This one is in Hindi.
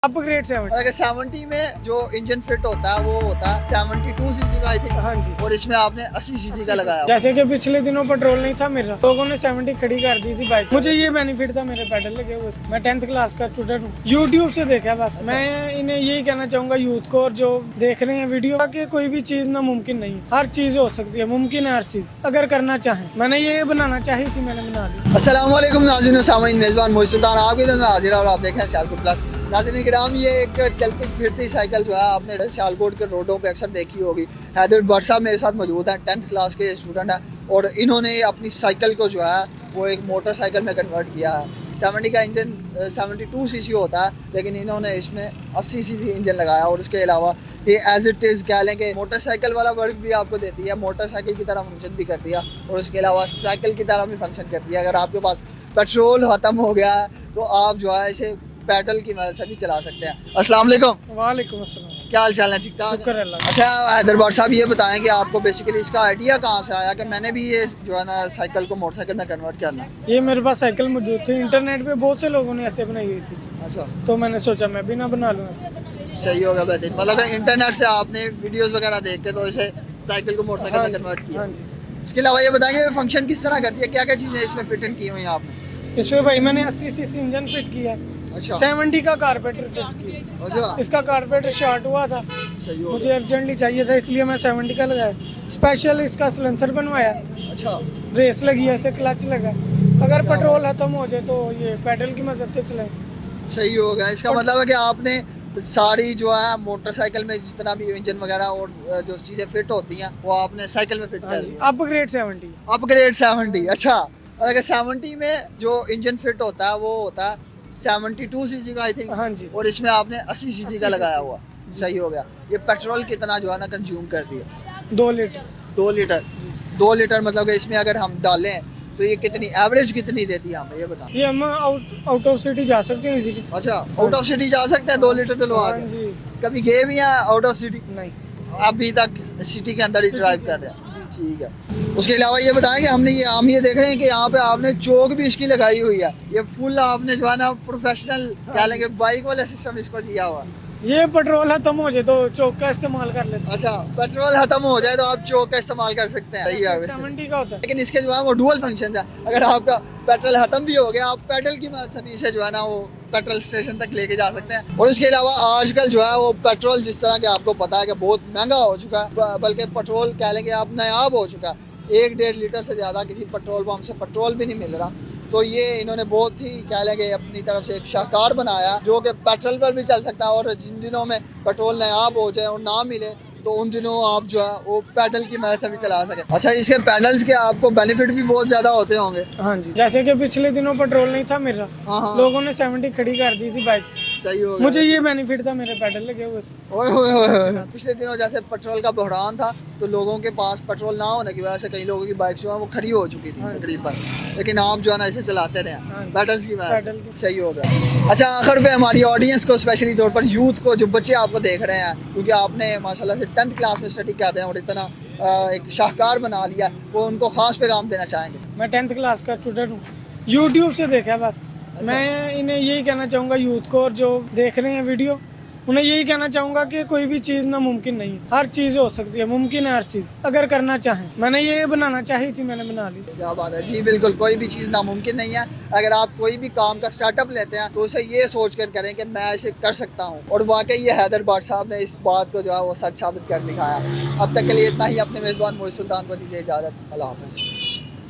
अपग्रेड 70 में जो इंजन फिट होता है वो होता है 72 सीसी का आई थिंक। हाँ जी। और इसमें आपने 80 सीसी का लगाया। जैसे कि पिछले दिनों पेट्रोल नहीं था मेरा, लोगों ने 70 खड़ी कर दी थी बाइक। मुझे ये बेनिफिट था, मेरे पेडल लगे हुए थे। मैं 10th क्लास का स्टूडेंट हूँ, यूट्यूब से देखा बस। मैं इन्हें यही कहना चाहूंगा यूथ को, और जो देख रहे हैं वीडियो, कि कोई भी चीज नामुमकिन नहीं है, हर चीज हो सकती है, मुमकिन है हर चीज अगर करना चाहे। मैंने ये बनाना चाही थी, मैंने बना दी। अस्सलाम वालेकुम नाज़रीन व सामीन, मेज़बान मोहित सुल्तान आपके लिए हाजिर और आप देख रहे हैं सियालकोट प्लस। नाज़रीन किराम, ये एक चलती फिरती साइकिल जो है आपने सियालकोट के रोडों पे अक्सर देखी होगी। हैदर भट्ट साहब मेरे साथ मौजूद हैं, 10th क्लास के स्टूडेंट हैं, और इन्होंने अपनी साइकिल को जो है वो एक मोटरसाइकिल में कन्वर्ट किया है। 70 का इंजन 72 सीसी होता है, लेकिन इन्होंने इसमें 80 सीसी इंजन लगाया। और इसके अलावा ये एज इट इज़ कह लें कि मोटरसाइकिल वाला वर्क भी आपको देती है, मोटरसाइकिल की तरह फंक्शन भी करती है, और उसके अलावा साइकिल की तरह भी फंक्शन करती है। अगर आपके पास पेट्रोल ख़त्म हो गया है तो आप जो है इसे पेडल की मदद से भी चला सकते हैं। अस्सलाम वालेकुम। वालेकुम अस्सलाम। क्या हाल चाल है? ठीक ठाक? शुक्र अल्लाह। अच्छा हैदर भट्ट साहब, ये बताएं कि आपको बेसिकली इसका आइडिया कहाँ से आया कि मैंने भी ये जो है ना साइकिल को मोटरसाइकिल में कन्वर्ट करना? ये मेरे पास साइकिल मौजूद थी, इंटरनेट पे बहुत से लोगों ने ऐसे बनाई हुई थी, अच्छा, तो मैंने सोचा मैं भी ना बना लूँ ऐसे। सही होगा, बेहतरीन। मतलब इंटरनेट से आपने वीडियोस वगैरह देख के तो इसे साइकिल को मोटरसाइकिल में कन्वर्ट किया। हाँ जी। इसके अलावा ये बताएंगे फंक्शन किस तरह करती है, क्या क्या चीज़ें इसमें फिट इन की हुई हैं आपने? इसमें भाई मैंने 80 सीसी इंजन फिट किया, अच्छा 70 का कारपेटर फिट किया। अच्छा, इसका कारपेटर शॉर्ट हुआ था, सही हो मुझे अर्जेंटली चाहिए था, इसलिए मैं 70 का लगाया। स्पेशल इसका सिलेंसर बनवाया, अच्छा, रेस लगी है, ऐसे क्लच लगा। अगर पेट्रोल खत्म हो जाए तो ये पेडल की मदद से चलाएं। सही हो गया। इसका मतलब है कि आपने सारी जो है मोटरसाइकिल में जितना भी इंजन वगैरह और जो चीज़ें फिट होती हैं वो आपने साइकिल में फिट कर दी। अपग्रेड 70। अपग्रेड 70। अच्छा, अगर 70 में जो इंजन फिट होता है वो होता है 72 सीसी का आई थिंक। हाँ जी। और इसमें आपने 80 सीसी का लगाया हुआ। सही हो गया। ये पेट्रोल कितना जो है ना कंज्यूम करती है? 2 लीटर। 2 लीटर। 2 लीटर मतलब कि इसमें अगर हम डालें तो ये कितनी एवरेज कितनी देती है हमें, ये बता। ये हम आउट ऑफ सिटी जा सकते हैं इजीली। अच्छा, आउट ऑफ सिटी जा सकते हैं 2 लीटर डलवा हाँ के? जी। कभी गए भी हैं आउट ऑफ सिटी? नहीं, अभी तक सिटी के अंदर ही ड्राइव कर रहे हैं। ठीक है। उसके अलावा ये बताएं कि हम ये देख रहे हैं कि यहाँ पे आपने चौक भी इसकी लगाई हुई है। ये फुल आपने जो है ना प्रोफेशनल कह लेंगे बाइक वाला सिस्टम इसको दिया हुआ। ये पेट्रोल खत्म हो जाए तो चौक का इस्तेमाल कर लेते अच्छा, पेट्रोल खत्म हो जाए तो आप चौक का इस्तेमाल कर सकते हैं। सही है। हैं। 70 का होता है। लेकिन इसके जो है वो डुअल फंक्शन है। अगर आपका पेट्रोल खत्म भी हो गया, आप पेडल की मदद से भी इसे जो है ना वो पेट्रोल स्टेशन तक लेके जा सकते हैं। और उसके अलावा आजकल जो है वो पेट्रोल जिस तरह के आपको पता है कि बहुत महंगा हो चुका है, बल्कि पेट्रोल कह लेंगे आप नायाब हो चुका है। 1-1.5 लीटर से ज़्यादा किसी पेट्रोल पंप से पेट्रोल भी नहीं मिल रहा। तो ये इन्होंने बहुत ही कह लेंगे अपनी तरफ से एक शाहकार बनाया जो कि पेट्रोल पर भी चल सकता है, और जिन दिनों में पेट्रोल नायाब हो जाए और ना मिले तो उन दिनों आप जो है वो पैडल की मदद से भी चला सके। अच्छा, इसके पैडल्स के आपको बेनिफिट भी बहुत ज़्यादा होते होंगे। हाँ जी। जैसे कि पिछले दिनों पेट्रोल नहीं था मेरा, हाँ हाँ, लोगों ने 70 खड़ी कर दी थी बाइक। सही हो गया। मुझे ये बेनिफिट था, मेरे पेडल लगे हुए थे। ओए होए होए होए। पिछले दिनों जैसे पेट्रोल का बहरान था तो लोगों के पास पेट्रोल ना होने की वजह से कई लोगों की बाइक जो है वो खड़ी हो चुकी थी तकरीबन, लेकिन आप जो है ना इसे चलाते रहे हाँ। पैडल्स की वजह पैडल से। की। सही हो गया। अच्छा, आखिर पे हमारी ऑडियंस को, स्पेशली तौर पर यूथ को, जो बच्चे आपको देख रहे हैं, क्योंकि आपने माशाल्लाह से 10th क्लास में स्टडी कर रहे हैं और इतना एक शाहकार बना लिया, वो उनको खास पैगाम देना चाहेंगे? मैं 10th क्लास का स्टूडेंट हूँ, यूट्यूब से देखा बस। मैं इन्हें यही कहना चाहूँगा यूथ को, और जो देख रहे हैं वीडियो, उन्हें यही कहना चाहूँगा कि कोई भी चीज़ नामुमकिन नहीं है, हर चीज़ हो सकती है, मुमकिन है हर चीज़ अगर करना चाहें। मैंने ये बनाना चाही थी, मैंने बना ली। क्या बात है जी, बिल्कुल कोई भी चीज़ नामुमकिन नहीं है। अगर आप कोई भी काम का स्टार्टअप लेते हैं तो उसे ये सोच कर करें कि मैं इसे कर सकता हूँ, और वाकई ये हैदर भट्ट साहब ने इस बात को जो है वो सच साबित कर दिखाया। अब तक के लिए इतना ही। अपने मेज़बान मोहित सुल्तान को दीजिए इजाज़त। अल्लाह हाफ़िज़।